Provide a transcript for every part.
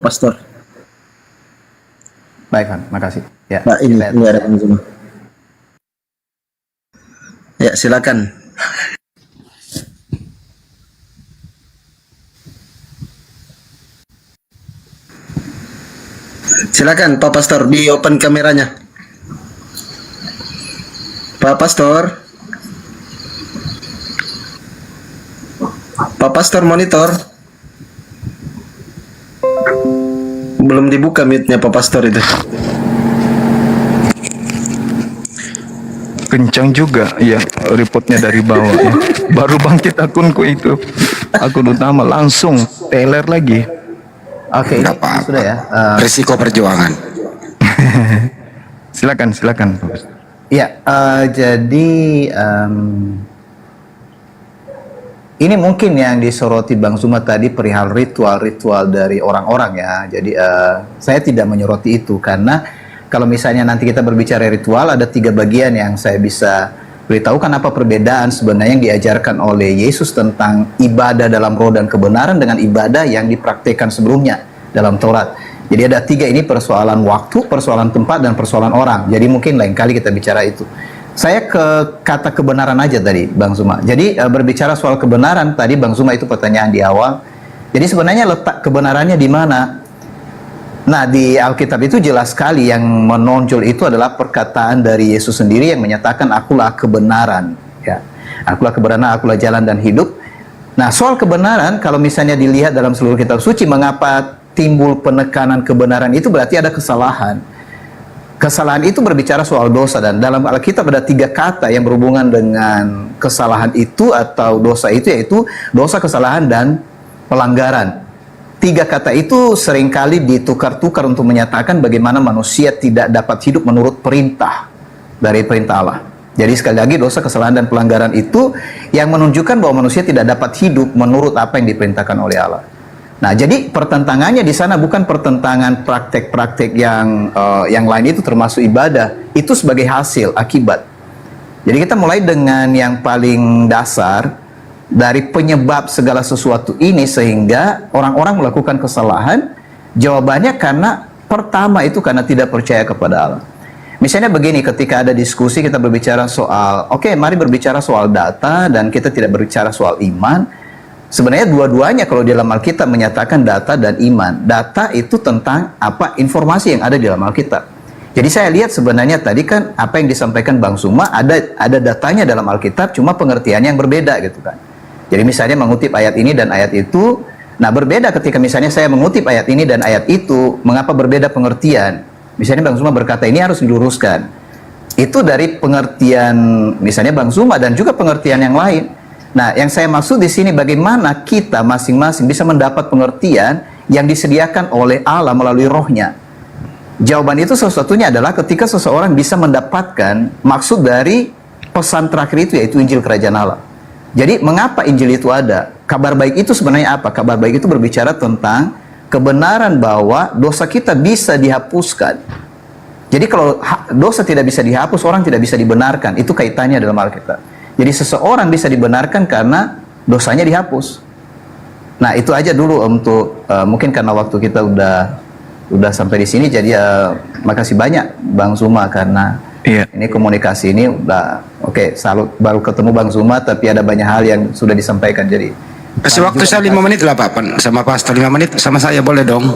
Pastor. Baik, Van. Makasih. Ya, Nah, ini ada semua. Ya, silakan. Silakan, Pak Pastor, di open kameranya. Pak Pastor. Pak Pastor monitor. Belum dibuka mute-nya Pak Pastor itu. Kencang juga ya reportnya dari bawah ya. Baru bangkit akunku itu, akun utama langsung teler lagi. Oke, Nggak apa-apa. sudah ya. Risiko perjuangan. Silakan Ya, jadi ini mungkin yang disoroti Bang Zuma tadi perihal ritual-ritual dari orang-orang ya. Jadi saya tidak menyoroti itu karena kalau misalnya nanti kita berbicara ritual, ada 3 bagian yang saya bisa beritahukan apa perbedaan sebenarnya yang diajarkan oleh Yesus tentang ibadah dalam roh dan kebenaran dengan ibadah yang dipraktikkan sebelumnya dalam Taurat. Jadi ada 3 ini, persoalan waktu, persoalan tempat, dan persoalan orang. Jadi mungkin lain kali kita bicara itu. Saya ke kata kebenaran aja tadi, Bang Zuma. Jadi berbicara soal kebenaran, tadi Bang Zuma itu pertanyaan di awal. Jadi sebenarnya letak kebenarannya di mana? Nah, di Alkitab itu jelas sekali yang menonjol itu adalah perkataan dari Yesus sendiri yang menyatakan akulah kebenaran. Ya, akulah kebenaran, akulah jalan dan hidup. Nah, soal kebenaran, kalau misalnya dilihat dalam seluruh kitab suci, mengapa timbul penekanan kebenaran itu berarti ada kesalahan. Kesalahan itu berbicara soal dosa, dan dalam Alkitab ada 3 kata yang berhubungan dengan kesalahan itu atau dosa itu, yaitu dosa, kesalahan, dan pelanggaran. 3 kata itu seringkali ditukar-tukar untuk menyatakan bagaimana manusia tidak dapat hidup menurut perintah dari perintah Allah. Jadi sekali lagi, dosa, kesalahan, dan pelanggaran itu yang menunjukkan bahwa manusia tidak dapat hidup menurut apa yang diperintahkan oleh Allah. Nah, jadi pertentangannya di sana bukan pertentangan praktek-praktek yang lain, itu termasuk ibadah. Itu sebagai hasil, akibat. Jadi kita mulai dengan yang paling dasar, dari penyebab segala sesuatu ini sehingga orang-orang melakukan kesalahan. Jawabannya karena pertama itu karena tidak percaya kepada Allah. Misalnya begini, ketika ada diskusi kita berbicara soal, oke, mari berbicara soal data dan kita tidak berbicara soal iman. Sebenarnya dua-duanya kalau di dalam Alkitab menyatakan data dan iman. Data itu tentang apa informasi yang ada di dalam Alkitab. Jadi saya lihat sebenarnya tadi kan apa yang disampaikan Bang Zuma, ada datanya dalam Alkitab, cuma pengertiannya yang berbeda gitu kan. Jadi misalnya mengutip ayat ini dan ayat itu, nah berbeda ketika misalnya saya mengutip ayat ini dan ayat itu, mengapa berbeda pengertian? Misalnya Bang Zuma berkata ini harus diluruskan. Itu dari pengertian misalnya Bang Zuma dan juga pengertian yang lain. Nah, yang saya maksud di sini bagaimana kita masing-masing bisa mendapat pengertian yang disediakan oleh Allah melalui rohnya. Jawaban itu sesuatunya adalah ketika seseorang bisa mendapatkan maksud dari pesan terakhir itu, yaitu Injil Kerajaan Allah. Jadi mengapa Injil itu ada? Kabar baik itu sebenarnya apa? Kabar baik itu berbicara tentang kebenaran bahwa dosa kita bisa dihapuskan. Jadi kalau dosa tidak bisa dihapus, orang tidak bisa dibenarkan. Itu kaitannya dalam Alkitab. Jadi seseorang bisa dibenarkan karena dosanya dihapus. Nah, itu aja dulu untuk mungkin karena waktu kita udah sampai di sini, jadi makasih banyak Bang Zuma karena ini komunikasi ini udah oke, salut, baru ketemu Bang Zuma tapi ada banyak hal yang sudah disampaikan. Jadi Kasih waktu saya 5 menit lah Pak, sama Pastor 5 menit sama saya boleh dong.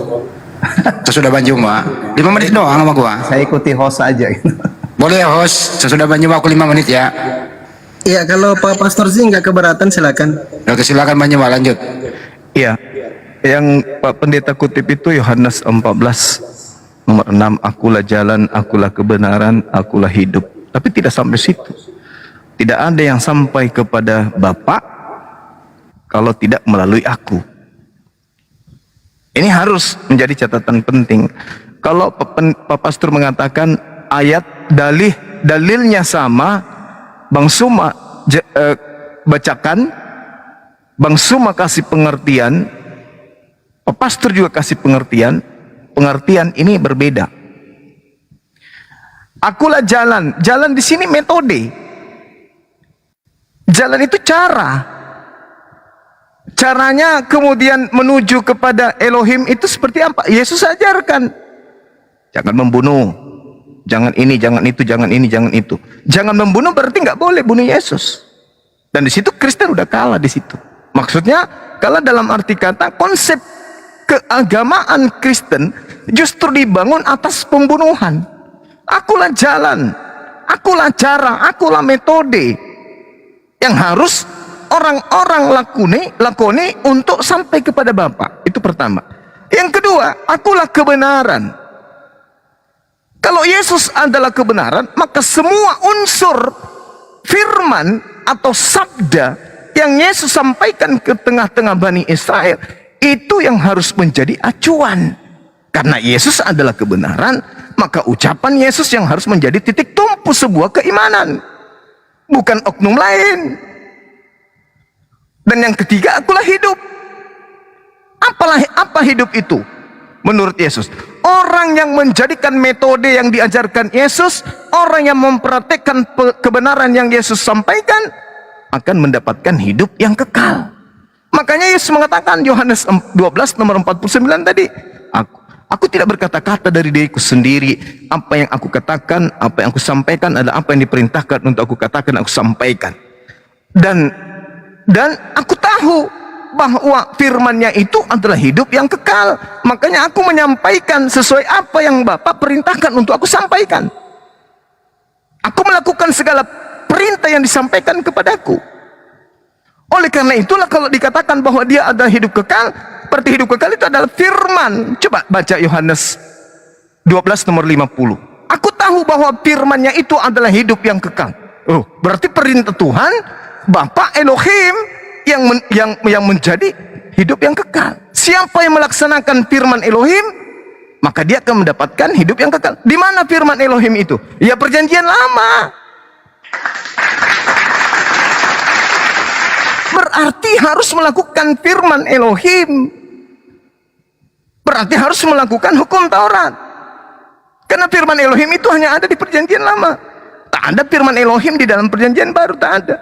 Sesudah Bang Zuma 5 menit doang sama gua. Saya ikuti host aja gitu. Boleh ya host, sesudah Bang Zuma aku 5 menit ya. Iya, kalau Pak Pastor sih nggak keberatan silakan. Oke, silakan Bang Zuma lanjut. Iya, yang Pak Pendeta kutip itu Yohanes 14 nomor 6, akulah jalan, akulah kebenaran, akulah hidup. Tapi tidak sampai situ. Tidak ada yang sampai kepada Bapa kalau tidak melalui aku. Ini harus menjadi catatan penting. Kalau Pak Pastor mengatakan ayat dalilnya sama, Bang Zuma bacakan, Bang Zuma kasih pengertian, Pak Pastor juga kasih pengertian ini berbeda. Akulah jalan. Jalan di sini metode. Jalan itu cara. Caranya kemudian menuju kepada Elohim itu seperti apa? Yesus ajarkan. Jangan membunuh. Jangan ini, jangan itu, jangan ini, jangan itu. Jangan membunuh berarti nggak boleh bunuh Yesus. Dan di situ Kristen udah kalah di situ. Maksudnya kalah dalam arti kata konsep keagamaan Kristen justru dibangun atas pembunuhan. Akulah jalan, akulah cara, akulah metode yang harus orang-orang lakoni untuk sampai kepada Bapa. Itu pertama. Yang kedua, akulah kebenaran. Kalau Yesus adalah kebenaran, maka semua unsur firman atau sabda yang Yesus sampaikan ke tengah-tengah Bani Israel, itu yang harus menjadi acuan. Karena Yesus adalah kebenaran, maka ucapan Yesus yang harus menjadi titik tumpu sebuah keimanan, bukan oknum lain. Dan yang ketiga, akulah hidup. Apa hidup itu? Menurut Yesus, orang yang menjadikan metode yang diajarkan Yesus, orang yang mempraktikkan kebenaran yang Yesus sampaikan, akan mendapatkan hidup yang kekal. Makanya Yesus mengatakan, Yohanes 12 nomor 49 tadi, Aku tidak berkata-kata dari diriku sendiri. Apa yang aku katakan, apa yang aku sampaikan adalah apa yang diperintahkan untuk aku katakan, aku sampaikan. Dan aku tahu bahwa firman-Nya itu adalah hidup yang kekal. Makanya aku menyampaikan sesuai apa yang Bapa perintahkan untuk aku sampaikan. Aku melakukan segala perintah yang disampaikan kepadaku. Oleh karena itulah kalau dikatakan bahwa dia adalah hidup kekal, berarti hidup kekal itu adalah firman. Coba baca Yohanes 12 nomor 50. Aku tahu bahwa firman-Nya itu adalah hidup yang kekal. Oh, berarti perintah Tuhan, Bapa Elohim yang menjadi hidup yang kekal. Siapa yang melaksanakan firman Elohim, maka dia akan mendapatkan hidup yang kekal. Di mana firman Elohim itu? Ya, perjanjian lama. Berarti harus melakukan firman Elohim. Berarti harus melakukan hukum Taurat. Karena firman Elohim itu hanya ada di perjanjian lama. Tak ada firman Elohim di dalam perjanjian baru, tak ada.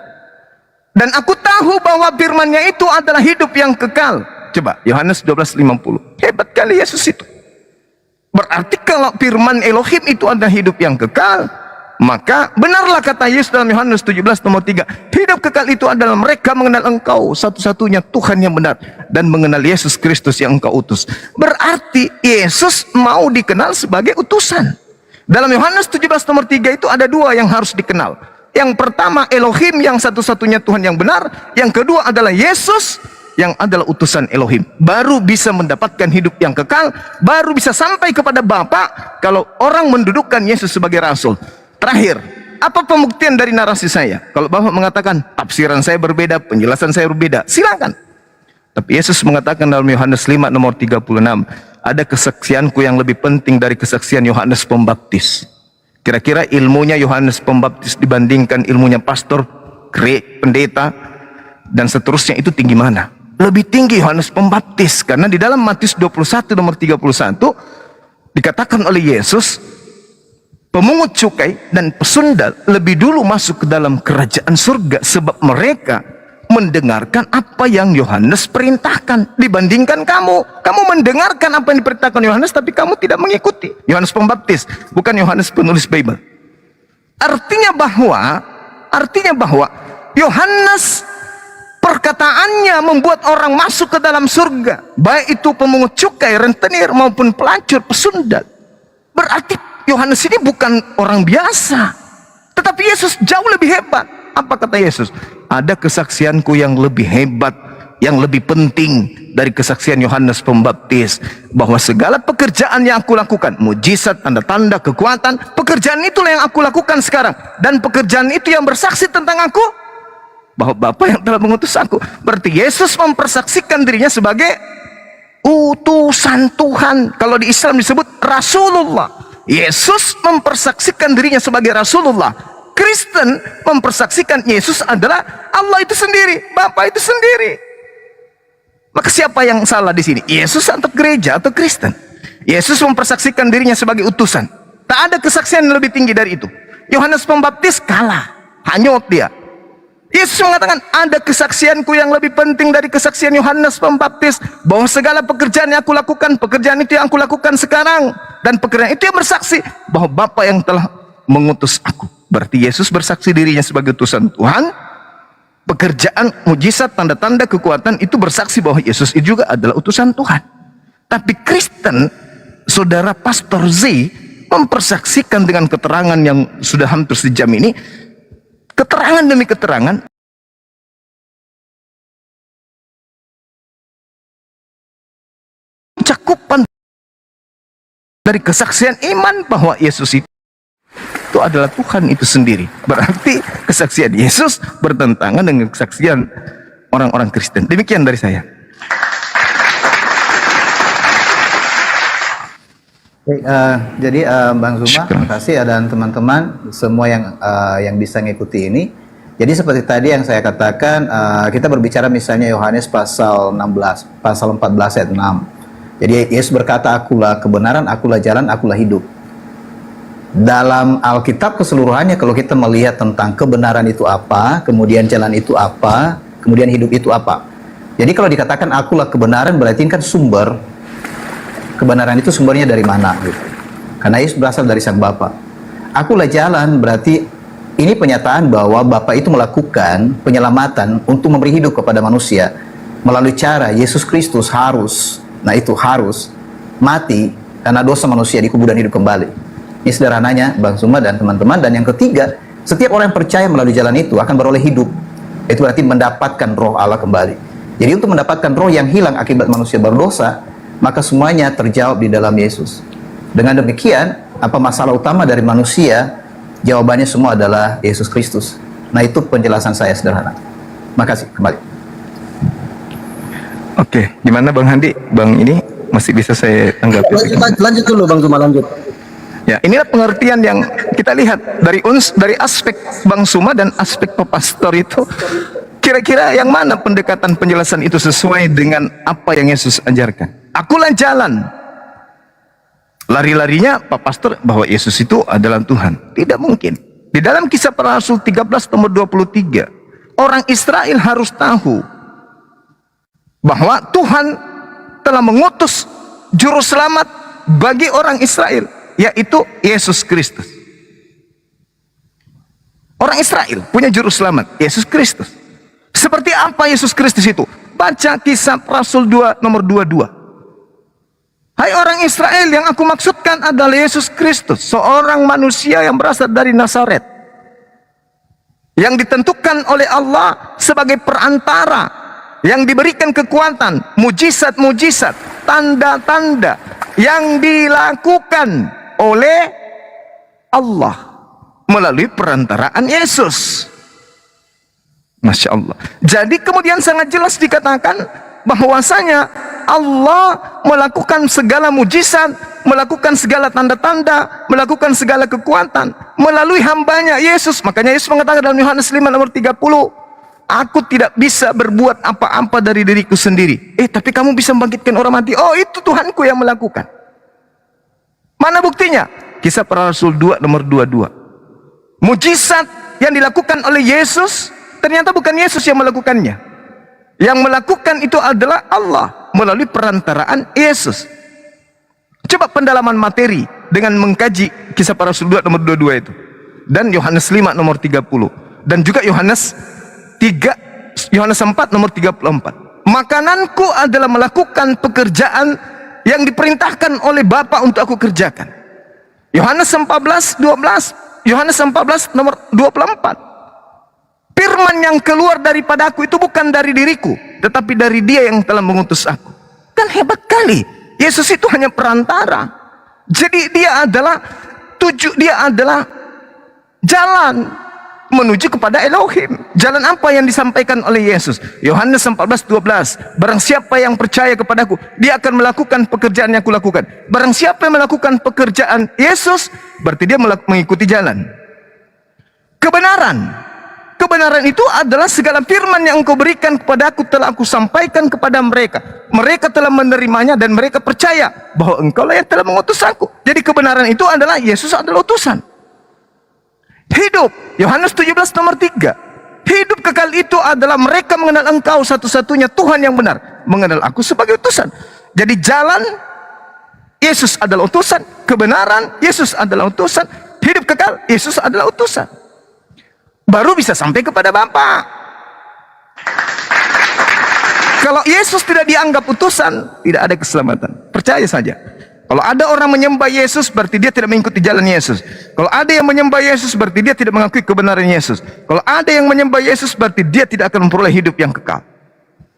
Dan aku tahu bahwa firman-Nya itu adalah hidup yang kekal. Coba Yohanes 12:50. Hebat kali Yesus itu. Berarti kalau firman Elohim itu adalah hidup yang kekal, maka benarlah kata Yesus dalam Yohanes 17 nomor 3. Hidup kekal itu adalah mereka mengenal Engkau satu-satunya Tuhan yang benar, dan mengenal Yesus Kristus yang Engkau utus. Berarti Yesus mau dikenal sebagai utusan. Dalam Yohanes 17 nomor 3 itu ada dua yang harus dikenal. Yang pertama Elohim yang satu-satunya Tuhan yang benar. Yang kedua adalah Yesus yang adalah utusan Elohim. Baru bisa mendapatkan hidup yang kekal, baru bisa sampai kepada Bapa kalau orang mendudukkan Yesus sebagai Rasul. Terakhir, apa pembuktian dari narasi saya? Kalau Bapak mengatakan tafsiran saya berbeda, penjelasan saya berbeda, silakan. Tapi Yesus mengatakan dalam Yohanes 5 nomor 36, ada kesaksianku yang lebih penting dari kesaksian Yohanes Pembaptis. Kira-kira ilmunya Yohanes Pembaptis dibandingkan ilmunya pastor, pendeta, dan seterusnya itu tinggi mana? Lebih tinggi Yohanes Pembaptis. Karena di dalam Matius 21 nomor 31 dikatakan oleh Yesus, pemungut cukai dan pesundal lebih dulu masuk ke dalam kerajaan surga, sebab mereka mendengarkan apa yang Yohanes perintahkan dibandingkan kamu. Kamu mendengarkan apa yang diperintahkan Yohanes, tapi kamu tidak mengikuti. Yohanes Pembaptis, bukan Yohanes penulis Bible. Artinya bahwa Yohanes perkataannya membuat orang masuk ke dalam surga, baik itu pemungut cukai, rentenir, maupun pelacur, pesundal. Berarti Yohanes ini bukan orang biasa, tetapi Yesus jauh lebih hebat. Apa kata Yesus? Ada kesaksianku yang lebih hebat, yang lebih penting dari kesaksian Yohanes Pembaptis, bahwa segala pekerjaan yang aku lakukan, mujizat, tanda-tanda, kekuatan, pekerjaan itulah yang aku lakukan sekarang, dan pekerjaan itu yang bersaksi tentang aku, bahwa Bapa yang telah mengutus aku. Berarti Yesus mempersaksikan dirinya sebagai utusan Tuhan. Kalau di Islam disebut Rasulullah. Yesus mempersaksikan dirinya sebagai Rasulullah. Kristen mempersaksikan Yesus adalah Allah itu sendiri, Bapa itu sendiri. Maka siapa yang salah di sini? Yesus atau gereja atau Kristen? Yesus mempersaksikan dirinya sebagai utusan. Tak ada kesaksian yang lebih tinggi dari itu. Yohanes Pembaptis kalah, hanyut dia. Yesus mengatakan, ada kesaksianku yang lebih penting dari kesaksian Yohanes Pembaptis, bahwa segala pekerjaan yang aku lakukan, pekerjaan itu yang aku lakukan sekarang, dan pekerjaan itu yang bersaksi bahwa Bapa yang telah mengutus aku. Berarti Yesus bersaksi dirinya sebagai utusan Tuhan. Pekerjaan, mujizat, tanda-tanda, kekuatan itu bersaksi bahwa Yesus itu juga adalah utusan Tuhan. Tapi Kristen, saudara Pastor Z, mempersaksikan dengan keterangan yang sudah hampir sejam ini, keterangan demi keterangan, cakupan dari kesaksian iman bahwa Yesus itu adalah Tuhan itu sendiri. Berarti kesaksian Yesus bertentangan dengan kesaksian orang-orang Kristen. Demikian dari saya. Baik, jadi Bang Zuma, terima kasih dan teman-teman semua yang bisa ngikuti ini. Jadi seperti tadi yang saya katakan, kita berbicara misalnya Yohanes pasal 16, pasal 14 ayat 6. Jadi Yesus berkata, akulah kebenaran, akulah jalan, akulah hidup. Dalam Alkitab keseluruhannya, kalau kita melihat tentang kebenaran itu apa, kemudian jalan itu apa, kemudian hidup itu apa. Jadi kalau dikatakan akulah kebenaran, berarti kan sumber kebenaran itu sumbernya dari mana gitu. Karena Yesus berasal dari Sang Bapa. Akulah jalan, berarti ini penyataan bahwa Bapa itu melakukan penyelamatan untuk memberi hidup kepada manusia melalui cara Yesus Kristus harus mati karena dosa manusia dikubur dan hidup kembali. Ini sederhananya Bang Zuma dan teman-teman. Dan yang ketiga, setiap orang yang percaya melalui jalan itu akan beroleh hidup. Itu berarti mendapatkan roh Allah kembali. Jadi untuk mendapatkan roh yang hilang akibat manusia berdosa, maka semuanya terjawab di dalam Yesus. Dengan demikian, apa masalah utama dari manusia? Jawabannya semua adalah Yesus Kristus. Nah, itu penjelasan saya sederhana. Makasih, kembali. Oke, gimana Bang Handi? Bang ini masih bisa saya tanggapi? Lanjut dulu Bang Zuma, lanjut. Ya, inilah pengertian yang kita lihat dari aspek Bang Zuma dan aspek Pak Pastor itu. Kira-kira yang mana pendekatan penjelasan itu sesuai dengan apa yang Yesus ajarkan? Akulah jalan. Lari-larinya Pak Pastor bahwa Yesus itu adalah Tuhan. Tidak mungkin. Di dalam Kisah Para Rasul 13 nomor 23, orang Israel harus tahu bahwa Tuhan telah mengutus juru selamat bagi orang Israel, yaitu Yesus Kristus. Orang Israel punya juru selamat, Yesus Kristus. Seperti apa Yesus Kristus itu? Baca Kisah Rasul 2 nomor 22. Hai orang Israel, yang aku maksudkan adalah Yesus Kristus, seorang manusia yang berasal dari Nazaret, yang ditentukan oleh Allah sebagai perantara, yang diberikan kekuatan, mujizat-mujizat, tanda-tanda yang dilakukan oleh Allah melalui perantaraan Yesus. Masya Allah. Jadi kemudian sangat jelas dikatakan bahwasanya Allah melakukan segala mujizat, melakukan segala tanda-tanda, melakukan segala kekuatan melalui hambanya Yesus. Makanya Yesus mengatakan dalam Yohanes 5 nomor 30, aku tidak bisa berbuat apa-apa dari diriku sendiri. Tapi kamu bisa membangkitkan orang mati. Oh, itu Tuhanku yang melakukan. Mana buktinya? Kisah Para Rasul 2 nomor 22. Mujizat yang dilakukan oleh Yesus, ternyata bukan Yesus yang melakukannya. Yang melakukan itu adalah Allah melalui perantaraan Yesus. Coba pendalaman materi dengan mengkaji Kisah Para Rasul 2 nomor 22 itu. Dan Yohanes 5 nomor 30. Dan juga Yohanes 4 nomor 34. Makananku adalah melakukan pekerjaan yang diperintahkan oleh Bapa untuk aku kerjakan. Yohanes 14 12, Yohanes 14 nomor 24. Firman yang keluar daripada aku itu bukan dari diriku, tetapi dari Dia yang telah mengutus aku. Kan hebat kali. Yesus itu hanya perantara. Jadi dia adalah jalan menuju kepada Elohim. Jalan apa yang disampaikan oleh Yesus? Yohanes 14:12. Barang siapa yang percaya kepadaku, dia akan melakukan pekerjaan yang aku lakukan. Barang siapa yang melakukan pekerjaan Yesus, berarti dia mengikuti jalan. Kebenaran itu adalah segala firman yang engkau berikan kepada aku telah aku sampaikan kepada mereka. Mereka telah menerimanya dan mereka percaya bahwa engkau lah yang telah mengutus aku. Jadi kebenaran itu adalah Yesus adalah utusan. Hidup. Yohanes 17 nomor 3. Hidup kekal itu adalah mereka mengenal Engkau satu-satunya Tuhan yang benar, mengenal Aku sebagai utusan. Jadi jalan, Yesus adalah utusan. Kebenaran, Yesus adalah utusan. Hidup kekal, Yesus adalah utusan. Baru bisa sampai kepada Bapa. Kalau Yesus tidak dianggap utusan, tidak ada keselamatan. Percaya saja. Kalau ada orang menyembah Yesus, berarti dia tidak mengikuti jalan Yesus. Kalau ada yang menyembah Yesus, berarti dia tidak mengakui kebenaran Yesus. Kalau ada yang menyembah Yesus, berarti dia tidak akan memperoleh hidup yang kekal.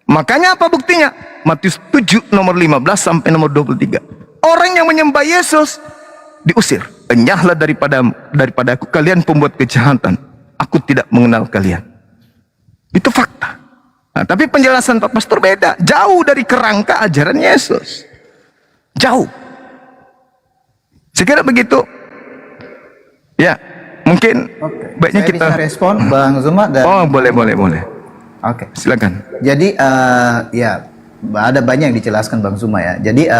Makanya apa buktinya? Matius 7 nomor 15 sampai nomor 23. Orang yang menyembah Yesus diusir. Enyahlah daripada Aku kalian pembuat kejahatan. Aku tidak mengenal kalian. Itu fakta. Nah, tapi penjelasan Pak Pastor beda. Jauh dari kerangka ajaran Yesus. Jauh. Sekira begitu. Ya, mungkin baiknya Saya kita bisa respon Bang Zuma dan Oh, boleh. Oke. Silakan. Jadi ya ada banyak yang dijelaskan Bang Zuma ya. Jadi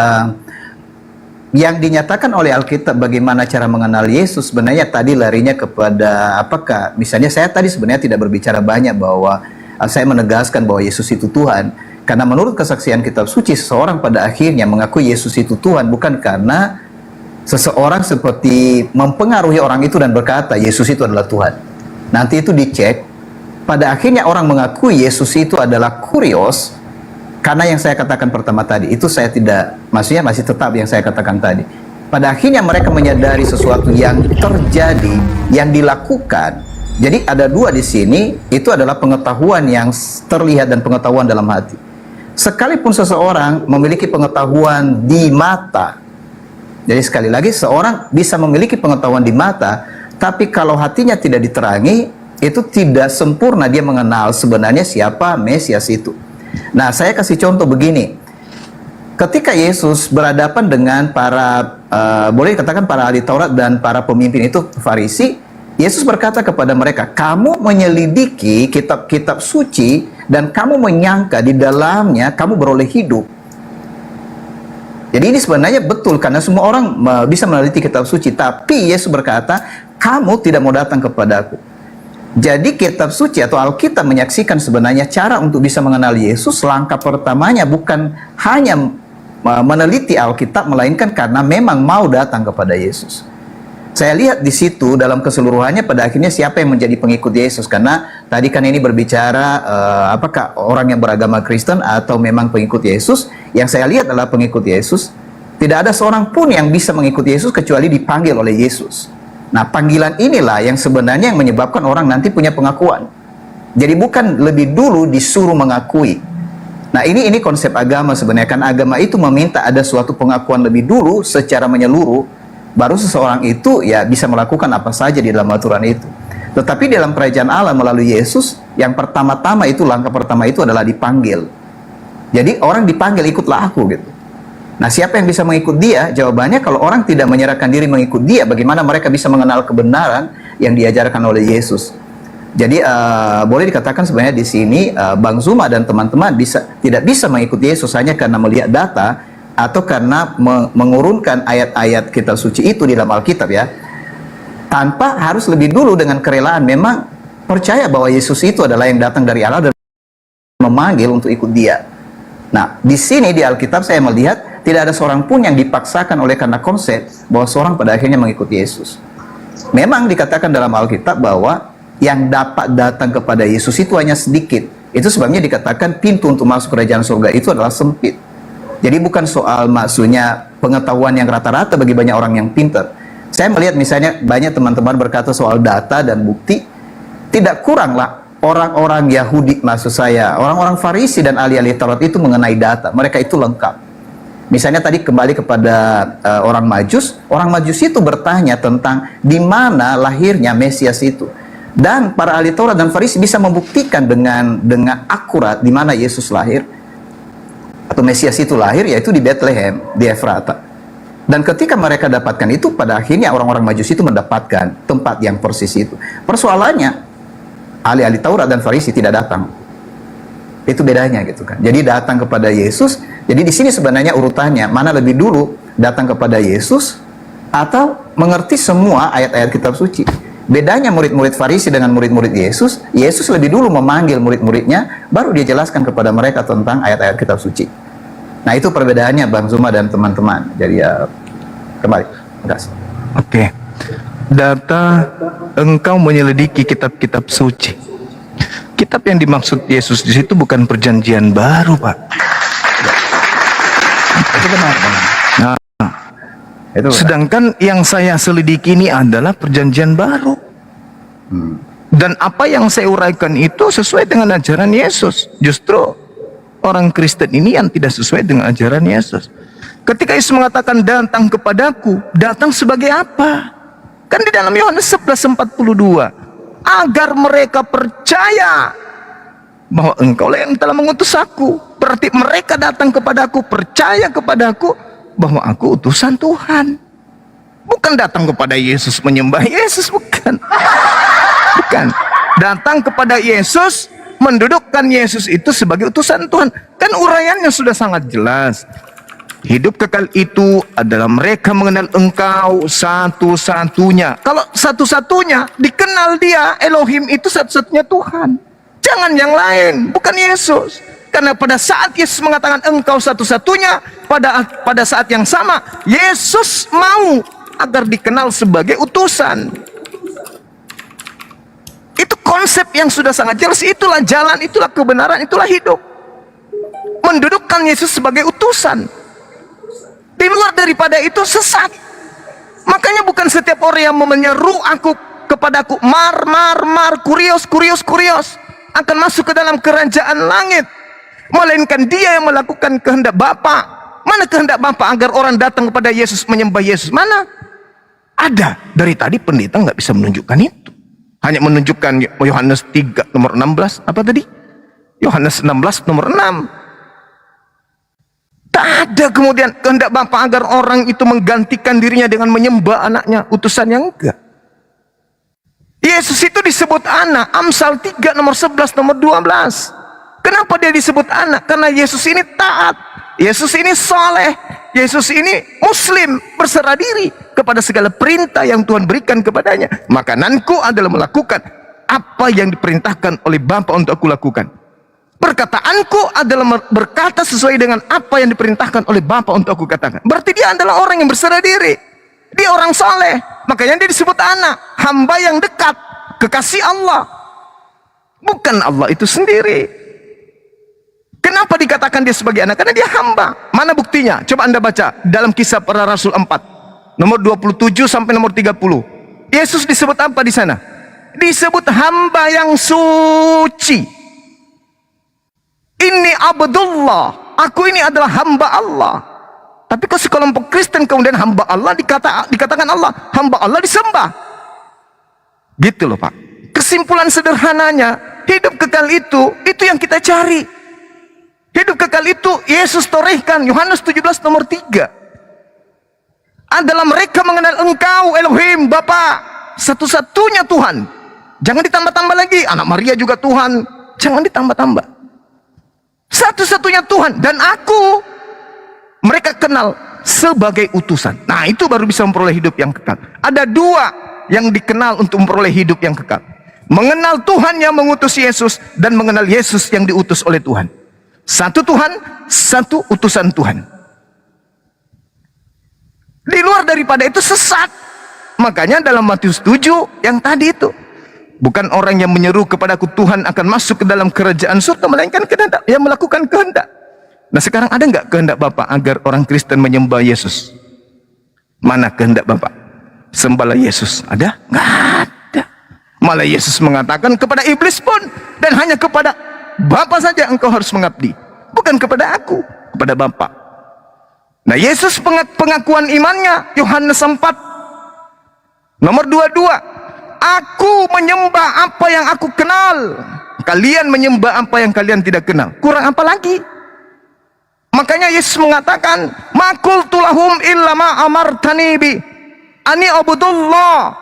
yang dinyatakan oleh Alkitab bagaimana cara mengenal Yesus sebenarnya tadi larinya kepada apakah misalnya saya tadi sebenarnya tidak berbicara banyak bahwa saya menegaskan bahwa Yesus itu Tuhan karena menurut kesaksian kitab suci seseorang pada akhirnya mengakui Yesus itu Tuhan bukan karena seseorang seperti mempengaruhi orang itu dan berkata Yesus itu adalah Tuhan. Nanti itu dicek. Pada akhirnya orang mengakui Yesus itu adalah kurios karena yang saya katakan pertama tadi itu saya tidak, maksudnya masih tetap yang saya katakan tadi. Pada akhirnya mereka menyadari sesuatu yang terjadi, yang dilakukan. Jadi ada dua di sini, itu adalah pengetahuan yang terlihat dan pengetahuan dalam hati. Sekalipun seseorang memiliki pengetahuan di mata, jadi sekali lagi seorang bisa memiliki pengetahuan di mata, tapi kalau hatinya tidak diterangi, itu tidak sempurna dia mengenal sebenarnya siapa Mesias itu. Nah, saya kasih contoh begini. Ketika Yesus berhadapan dengan para, boleh dikatakan para ahli Taurat dan para pemimpin itu Farisi, Yesus berkata kepada mereka, kamu menyelidiki kitab-kitab suci dan kamu menyangka di dalamnya kamu beroleh hidup. Jadi ini sebenarnya betul karena semua orang bisa meneliti kitab suci, tapi Yesus berkata, kamu tidak mau datang kepadaku. Jadi kitab suci atau Alkitab menyaksikan sebenarnya cara untuk bisa mengenal Yesus, langkah pertamanya bukan hanya meneliti Alkitab, melainkan karena memang mau datang kepada Yesus. Saya lihat di situ dalam keseluruhannya pada akhirnya siapa yang menjadi pengikut Yesus, karena tadi kan ini berbicara apakah orang yang beragama Kristen atau memang pengikut Yesus. Yang saya lihat adalah pengikut Yesus. Tidak ada seorang pun yang bisa mengikuti Yesus kecuali dipanggil oleh Yesus. Nah, panggilan inilah yang sebenarnya yang menyebabkan orang nanti punya pengakuan. Jadi bukan lebih dulu disuruh mengakui. Nah, ini konsep agama sebenarnya, kan agama itu meminta ada suatu pengakuan lebih dulu secara menyeluruh, baru seseorang itu ya bisa melakukan apa saja di dalam aturan itu. Tetapi dalam kerajaan Allah melalui Yesus, yang pertama-tama itu, langkah pertama itu adalah dipanggil. Jadi orang dipanggil, ikutlah aku gitu. Nah, siapa yang bisa mengikut dia? Jawabannya kalau orang tidak menyerahkan diri mengikut dia, bagaimana mereka bisa mengenal kebenaran yang diajarkan oleh Yesus? Jadi boleh dikatakan sebenarnya di sini Bang Zuma dan teman-teman tidak bisa mengikuti Yesus hanya karena melihat data atau karena mengurunkan ayat-ayat kitab suci itu di dalam Alkitab ya. Tanpa harus lebih dulu dengan kerelaan memang percaya bahwa Yesus itu adalah yang datang dari Allah dan memanggil untuk ikut dia. Nah, di sini di Alkitab saya melihat tidak ada seorang pun yang dipaksakan oleh karena konsep bahwa seorang pada akhirnya mengikuti Yesus. Memang dikatakan dalam Alkitab bahwa yang dapat datang kepada Yesus itu hanya sedikit. Itu sebabnya dikatakan pintu untuk masuk kerajaan surga itu adalah sempit. Jadi bukan soal maksudnya pengetahuan yang rata-rata bagi banyak orang yang pintar. Saya melihat misalnya banyak teman-teman berkata soal data dan bukti, tidak kuranglah orang-orang Yahudi, maksud saya orang-orang Farisi dan ahli-ahli Taurat itu mengenai data. Mereka itu lengkap. Misalnya tadi kembali kepada orang Majus itu bertanya tentang di mana lahirnya Mesias itu. Dan para ahli Taurat dan Farisi bisa membuktikan dengan akurat di mana Yesus lahir atau Mesias itu lahir, yaitu di Bethlehem, di Efrata. Dan ketika mereka dapatkan itu, pada akhirnya orang-orang Majus itu mendapatkan tempat yang persis itu. Persoalannya, ahli-ahli Taurat dan Farisi tidak datang. Itu bedanya gitu kan. Jadi datang kepada Yesus. Jadi di sini sebenarnya urutannya mana lebih dulu, datang kepada Yesus atau mengerti semua ayat-ayat kitab suci. Bedanya murid-murid Farisi dengan murid-murid Yesus, Yesus lebih dulu memanggil murid-muridnya, baru dia jelaskan kepada mereka tentang ayat-ayat kitab suci. Nah, itu perbedaannya Bang Zuma dan teman-teman. Jadi ya, kembali. Terima kasih. Oke. Data engkau menyelidiki kitab-kitab suci. Kitab yang dimaksud Yesus di situ bukan perjanjian baru, Pak. Itu benar, Bang. Nah, Itu benar. sedangkan yang saya selidiki ini adalah perjanjian baru. Dan apa yang saya uraikan itu sesuai dengan ajaran Yesus. Justru orang Kristen ini yang tidak sesuai dengan ajaran Yesus. Ketika Yesus mengatakan datang kepadaku, datang sebagai apa? Kan di dalam Yohanes 11:42, agar mereka percaya bahwa engkau lah yang telah mengutus aku. Berarti mereka datang kepadaku, percaya kepadaku bahwa aku utusan Tuhan. Bukan datang kepada Yesus menyembah Yesus, bukan. Bukan. Datang kepada Yesus, mendudukkan Yesus itu sebagai utusan Tuhan. Kan uraiannya sudah sangat jelas. Hidup kekal itu adalah mereka mengenal engkau satu-satunya. Kalau satu-satunya, dikenal dia, Elohim itu satu-satunya Tuhan. Jangan yang lain, bukan Yesus. Karena pada saat Yesus mengatakan engkau satu-satunya, pada saat yang sama, Yesus mau agar dikenal sebagai utusan. Itu konsep yang sudah sangat jelas. Itulah jalan, itulah kebenaran, itulah hidup. Mendudukkan Yesus sebagai utusan. Di luar daripada itu sesat. Makanya bukan setiap orang yang menyeru aku kepadaku, mar, kurios, akan masuk ke dalam kerajaan langit. Melainkan dia yang melakukan kehendak Bapa. Mana kehendak Bapa agar orang datang kepada Yesus, menyembah Yesus? Mana? Ada. Dari tadi pendeta nggak bisa menunjukkan itu. Hanya menunjukkan Yohanes 3 nomor 16. Apa tadi? Yohanes 16 nomor 6. Tak ada kemudian kehendak Bapa agar orang itu menggantikan dirinya dengan menyembah anaknya, utusan yang enggak. Yesus itu disebut anak, Amsal 3 nomor 11 nomor 12. Kenapa dia disebut anak? Karena Yesus ini taat, Yesus ini saleh, Yesus ini muslim, berserah diri kepada segala perintah yang Tuhan berikan kepadanya. Makananku adalah melakukan apa yang diperintahkan oleh Bapa untuk aku lakukan. Perkataanku adalah berkata sesuai dengan apa yang diperintahkan oleh Bapa untuk aku katakan. Berarti dia adalah orang yang berserah diri. Dia orang saleh. Makanya dia disebut anak, hamba yang dekat, kekasih Allah. Bukan Allah itu sendiri. Kenapa dikatakan dia sebagai anak? Karena dia hamba. Mana buktinya? Coba Anda baca dalam Kisah Para Rasul 4 nomor 27 sampai nomor 30. Yesus disebut apa di sana? Disebut hamba yang suci. Ini Abdullah, aku ini adalah hamba Allah. Tapi kalau sekelompok Kristen kemudian hamba Allah dikatakan Allah, hamba Allah disembah. Gitu loh Pak. Kesimpulan sederhananya, hidup kekal itu yang kita cari. Hidup kekal itu Yesus torehkan, Yohanes 17 nomor 3. Adalah mereka mengenal engkau Elohim, Bapa, satu-satunya Tuhan. Jangan ditambah-tambah lagi, anak Maria juga Tuhan. Jangan ditambah-tambah. Satu-satunya Tuhan dan aku mereka kenal sebagai utusan. Nah, itu baru bisa memperoleh hidup yang kekal. Ada dua yang dikenal untuk memperoleh hidup yang kekal. Mengenal Tuhan yang mengutus Yesus dan mengenal Yesus yang diutus oleh Tuhan. Satu Tuhan, satu utusan Tuhan. Di luar daripada itu sesat. Makanya dalam Matius 7 yang tadi itu, bukan orang yang menyeru kepadaku Tuhan akan masuk ke dalam kerajaan surga, melainkan kehendak yang melakukan kehendak. Nah, sekarang ada nggak kehendak Bapa agar orang Kristen menyembah Yesus? Mana kehendak Bapa? Sembahlah Yesus. Ada? Nggak ada. Malah Yesus mengatakan kepada iblis pun, dan hanya kepada Bapa saja engkau harus mengabdi, bukan kepada aku, kepada Bapa. Nah, Yesus pengakuan imannya Yohanes 4 nomor 22. Aku menyembah apa yang aku kenal. Kalian menyembah apa yang kalian tidak kenal. Kurang apa lagi? Makanya Yesus mengatakan, "Ma qultu lahum illa ma amartani bi ani abudullah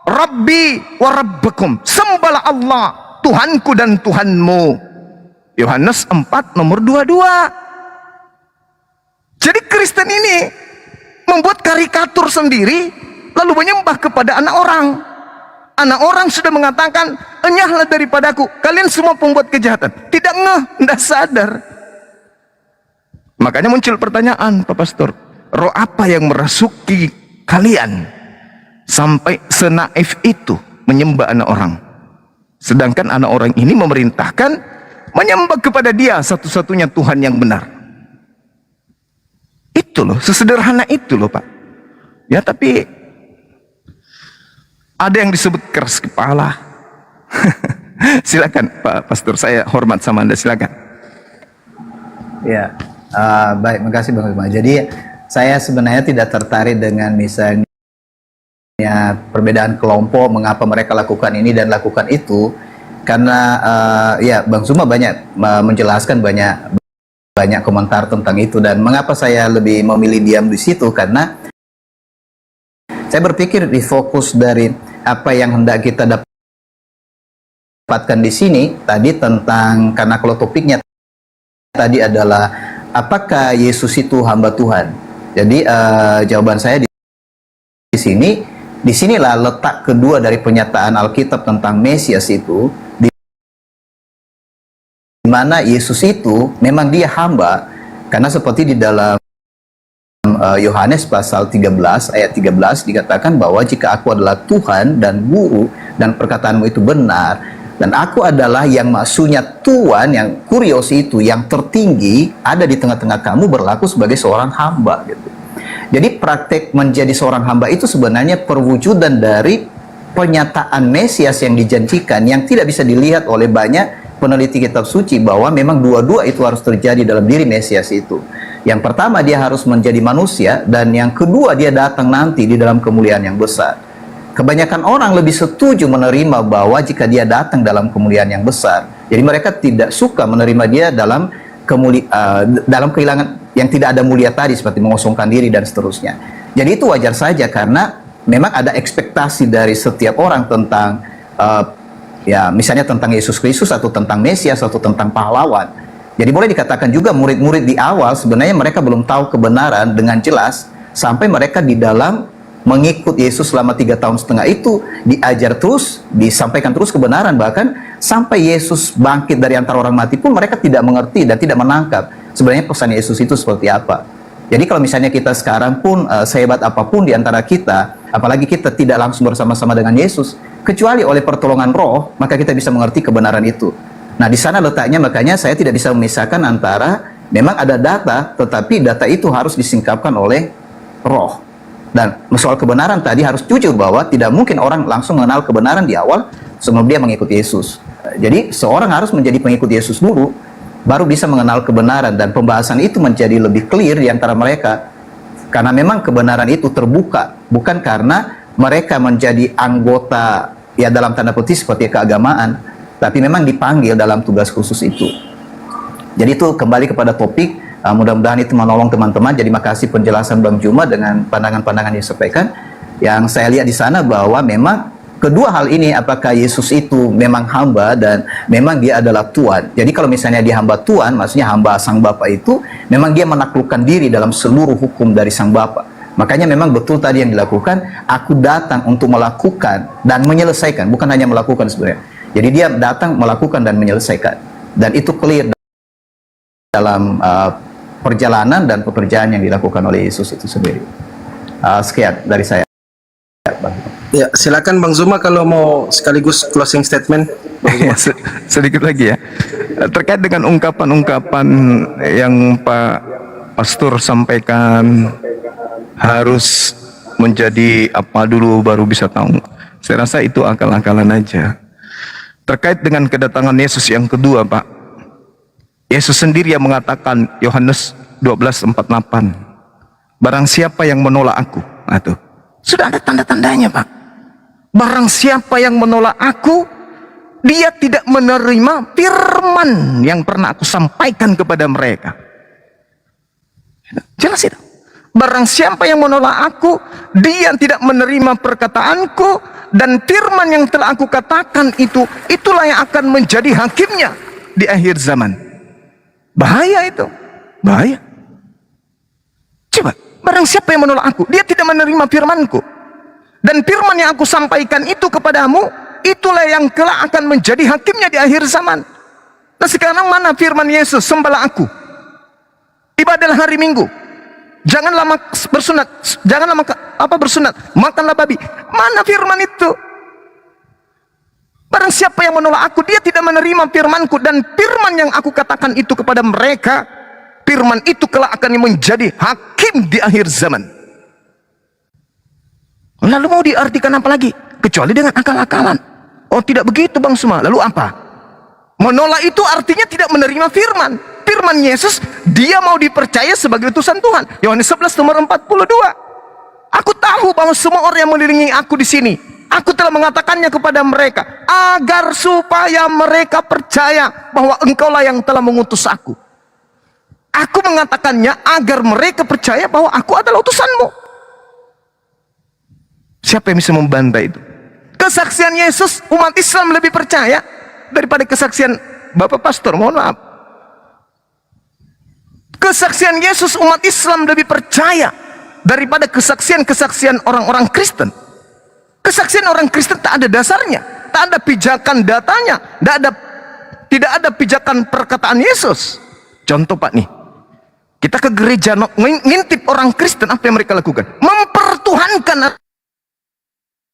rabbi wa rabbakum." Sembahlah Allah, Tuhanku dan Tuhanmu. Yohanes 4 nomor 22. Jadi Kristen ini membuat karikatur sendiri lalu menyembah kepada anak orang. Anak orang sudah mengatakan, enyahlah daripadaku, kalian semua pembuat kejahatan. Tidak ngeh, tidak sadar. Makanya muncul pertanyaan, Pak Pastor, roh apa yang merasuki kalian sampai senaif itu menyembah anak orang? Sedangkan anak orang ini memerintahkan menyembah kepada dia satu-satunya Tuhan yang benar. Itu loh, sesederhana itu loh Pak. Ya tapi ada yang disebut keras kepala. Silakan Pak Pastor, saya hormat sama Anda, silakan. Ya, baik, makasih Bang Bima. Jadi saya sebenarnya tidak tertarik dengan misalnya perbedaan kelompok, mengapa mereka lakukan ini dan lakukan itu, karena ya Bang Zuma banyak menjelaskan banyak komentar tentang itu, dan mengapa saya lebih memilih diam di situ karena saya berpikir di fokus dari apa yang hendak kita dapatkan di sini tadi tentang, karena kalau topiknya tadi adalah apakah Yesus itu hamba Tuhan. Jadi jawaban saya di sini, disinilah letak kedua dari pernyataan Alkitab tentang Mesias itu, di mana Yesus itu memang dia hamba, karena seperti di dalam Yohanes pasal 13 ayat 13 dikatakan bahwa jika aku adalah Tuhan dan Guru dan perkataanmu itu benar, dan aku adalah yang maksudnya Tuhan, yang kurios itu, yang tertinggi, ada di tengah-tengah kamu, berlaku sebagai seorang hamba gitu. Jadi praktek menjadi seorang hamba itu sebenarnya perwujudan dari pernyataan Mesias yang dijanjikan, yang tidak bisa dilihat oleh banyak peneliti kitab suci, bahwa memang dua-dua itu harus terjadi dalam diri Mesias itu. Yang pertama dia harus menjadi manusia, dan yang kedua dia datang nanti di dalam kemuliaan yang besar. Kebanyakan orang lebih setuju menerima bahwa jika dia datang dalam kemuliaan yang besar, jadi mereka tidak suka menerima dia dalam dalam kehilangan yang tidak ada mulia tadi, seperti mengosongkan diri dan seterusnya. Jadi itu wajar saja, karena memang ada ekspektasi dari setiap orang tentang ya misalnya tentang Yesus Kristus, atau tentang Mesias, atau tentang pahlawan. Jadi boleh dikatakan juga murid-murid di awal sebenarnya mereka belum tahu kebenaran dengan jelas, sampai mereka di dalam mengikut Yesus selama 3,5 tahun itu diajar terus, disampaikan terus kebenaran, bahkan sampai Yesus bangkit dari antara orang mati pun mereka tidak mengerti dan tidak menangkap sebenarnya pesan Yesus itu seperti apa. Jadi kalau misalnya kita sekarang pun sehebat apapun di antara kita, apalagi kita tidak langsung bersama-sama dengan Yesus, kecuali oleh pertolongan Roh, maka kita bisa mengerti kebenaran itu. Nah, di sana letaknya, makanya saya tidak bisa memisahkan antara memang ada data, tetapi data itu harus disingkapkan oleh Roh. Dan soal kebenaran tadi harus jujur bahwa tidak mungkin orang langsung mengenal kebenaran di awal sebelum dia mengikuti Yesus. Jadi seorang harus menjadi pengikut Yesus dulu, baru bisa mengenal kebenaran, dan pembahasan itu menjadi lebih clear di antara mereka. Karena memang kebenaran itu terbuka, bukan karena mereka menjadi anggota ya dalam tanda kutip seperti keagamaan, tapi memang dipanggil dalam tugas khusus itu. Jadi itu kembali kepada topik, mudah-mudahan itu menolong teman-teman. Jadi makasih penjelasan Bang Juma dengan pandangan-pandangan yang disampaikan. Yang saya lihat di sana bahwa memang kedua hal ini, apakah Yesus itu memang hamba dan memang dia adalah Tuhan. Jadi kalau misalnya dia hamba Tuhan, maksudnya hamba Sang Bapa itu, memang dia menaklukkan diri dalam seluruh hukum dari Sang Bapa. Makanya memang betul tadi yang dilakukan, aku datang untuk melakukan dan menyelesaikan, bukan hanya melakukan sebenarnya. Jadi dia datang melakukan dan menyelesaikan, dan itu clear dalam perjalanan dan pekerjaan yang dilakukan oleh Yesus itu sendiri. Sekian dari saya. Ya, silakan Bang Zuma kalau mau sekaligus closing statement. Sedikit lagi ya, terkait dengan ungkapan-ungkapan yang Pak Pastor sampaikan, harus menjadi apa dulu baru bisa tahu. Saya rasa itu akal-akalan aja. Terkait dengan kedatangan Yesus yang kedua, Pak, Yesus sendiri yang mengatakan, Yohanes 12:48, barang siapa yang menolak aku, nah tuh, sudah ada tanda-tandanya, Pak. Barang siapa yang menolak aku, dia tidak menerima firman yang pernah aku sampaikan kepada mereka. Jelas itu. Barang siapa yang menolak aku, dia tidak menerima perkataanku, dan firman yang telah aku katakan itu, itulah yang akan menjadi hakimnya di akhir zaman. Bahaya itu, bahaya. Coba, barang siapa yang menolak aku, dia tidak menerima firmanku. Dan firman yang aku sampaikan itu kepadamu, itulah yang kelak akan menjadi hakimnya di akhir zaman. Nah sekarang mana firman Yesus, sembahlah aku, ibadahlah hari Minggu, janganlah bersunat, janganlah bersunat, makanlah babi. Mana firman itu? Barang siapa yang menolak aku, dia tidak menerima firmanku, dan firman yang aku katakan itu kepada mereka, firman itu kelak akan menjadi hakim di akhir zaman. Lalu mau diartikan apa lagi? Kecuali dengan akal-akalan. Oh tidak begitu Bang Suma. Lalu apa? Menolak itu artinya tidak menerima firman. Firman Yesus, dia mau dipercaya sebagai utusan Tuhan. Yohanes 11 nomor 42. Aku tahu bahwa semua orang yang mengelilingi aku di sini, aku telah mengatakannya kepada mereka, agar supaya mereka percaya bahwa engkaulah yang telah mengutus aku. Aku mengatakannya agar mereka percaya bahwa aku adalah utusanmu. Siapa yang bisa membantah itu? Kesaksian Yesus, umat Islam lebih percaya daripada kesaksian Bapak Pastor, mohon maaf. Kesaksian Yesus, umat Islam lebih percaya daripada kesaksian-kesaksian orang-orang Kristen. Kesaksian orang Kristen tak ada dasarnya, tak ada pijakan datanya, tidak ada pijakan perkataan Yesus. Contoh Pak nih, kita ke gereja ngintip orang Kristen, apa yang mereka lakukan? Mempertuhankan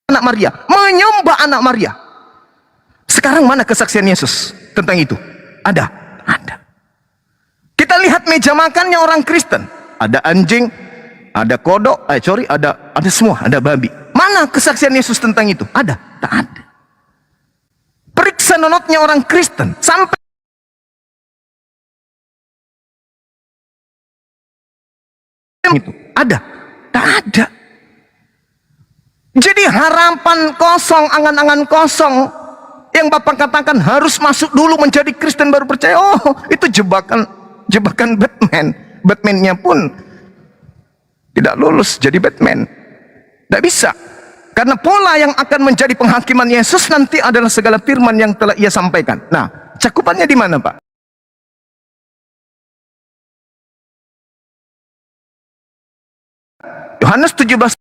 anak Maria, menyembah anak Maria. Sekarang mana kesaksian Yesus tentang itu? Ada. Kita lihat meja makannya orang Kristen, ada anjing, ada kodok, ada semua, ada babi. Mana kesaksian Yesus tentang itu? Ada? Tak ada. Periksa nonotnya orang Kristen, sampai itu ada? Tak ada. Jadi harapan kosong, angan-angan kosong yang Bapak katakan harus masuk dulu menjadi Kristen baru percaya. Oh, itu jebakan Batman. Batman-nya pun tidak lulus jadi Batman. Tidak bisa. Karena pola yang akan menjadi penghakiman Yesus nanti adalah segala firman yang telah ia sampaikan. Nah, cakupannya di mana, Pak? Yohanes 17.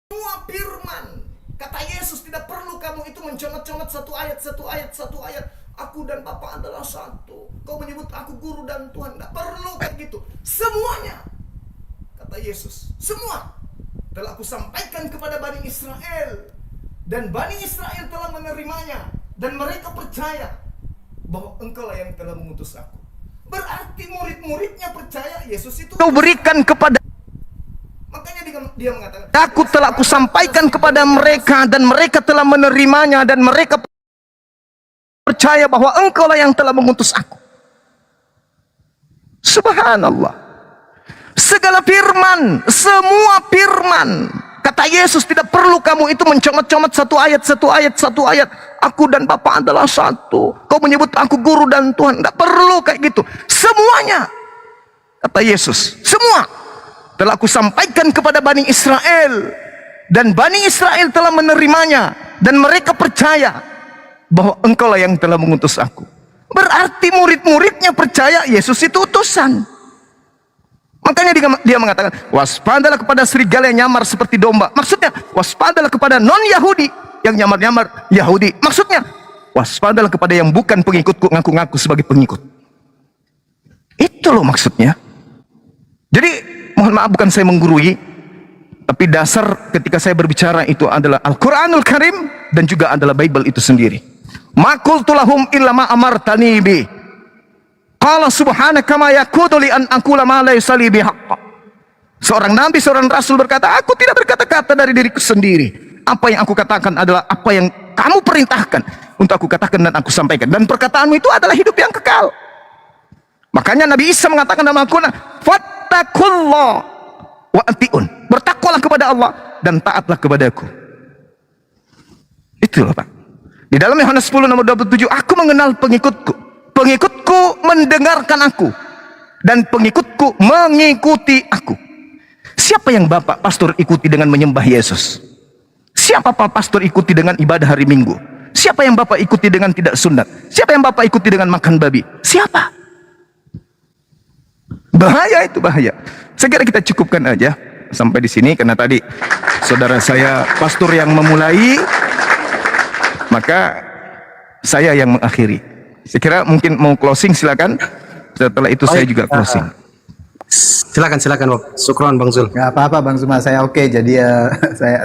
Semua firman kata Yesus, tidak perlu kamu itu mencomot-comot satu ayat. Aku dan Bapa adalah satu. Kau menyebut aku guru dan Tuhan. Tidak perlu kayak gitu. Semuanya kata Yesus, semua telah aku sampaikan kepada Bani Israel, dan Bani Israel telah menerimanya, dan mereka percaya bahwa engkaulah yang telah mengutus aku. Berarti murid-muridnya percaya Yesus itu kau berikan kepada. Makanya dia mengatakan, aku telah aku sampaikan kepada mereka, dan mereka telah menerimanya, dan mereka percaya bahwa engkaulah yang telah mengutus aku. Subhanallah. Segala firman, semua firman kata Yesus, tidak perlu kamu itu mencomot-comot satu ayat. Aku dan Bapa adalah satu. Kau menyebut aku guru dan Tuhan. Tidak perlu kayak gitu. Semuanya kata Yesus, semua telah aku sampaikan kepada Bani Israel, dan Bani Israel telah menerimanya, dan mereka percaya bahwa engkaulah yang telah mengutus aku. Berarti murid-muridnya percaya Yesus itu utusan. Makanya dia mengatakan, waspadalah kepada serigala yang nyamar seperti domba. Maksudnya, waspadalah kepada non-Yahudi yang nyamar-nyamar Yahudi. Maksudnya, waspadalah kepada yang bukan pengikutku, ngaku-ngaku sebagai pengikut. Itu loh maksudnya. Jadi, mohon maaf bukan saya menggurui, tapi dasar ketika saya berbicara itu adalah Al-Quranul Karim, dan juga adalah Bible itu sendiri. Ma qultu lahum illa ma amartani bi. Qala subhanaka ma yakunu li an aqula ma laysa li bihaqq. Seorang nabi, seorang rasul berkata, aku tidak berkata-kata dari diriku sendiri. Apa yang aku katakan adalah apa yang kamu perintahkan untuk aku katakan dan aku sampaikan. Dan perkataanmu itu adalah hidup yang kekal. Makanya Nabi Isa mengatakan dalam Al-Quran, fattakullah wa atiun. Bertakwalah kepada Allah dan taatlah kepadaku. Itulah Pak. Di dalam Yohanes 10 nomor 27, aku mengenal pengikutku. Pengikutku mendengarkan aku, dan pengikutku mengikuti aku. Siapa yang Bapak Pastor ikuti dengan menyembah Yesus? Siapa Pak Pastor ikuti dengan ibadah hari Minggu? Siapa yang Bapak ikuti dengan tidak sunat? Siapa yang Bapak ikuti dengan makan babi? Siapa? Bahaya itu, bahaya. Saya kira kita cukupkan aja. sampai di sini karena tadi saudara saya pastor yang memulai, maka saya yang mengakhiri. Saya kira mungkin mau closing, silakan. Setelah itu saya juga closing. Silakan Bang. Syukron Bang Zul. Nggak apa-apa Bang Zuma, saya oke. Jadi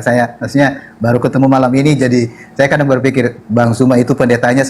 saya maksudnya baru ketemu malam ini, jadi saya kadang berpikir Bang Zuma itu pendetanya,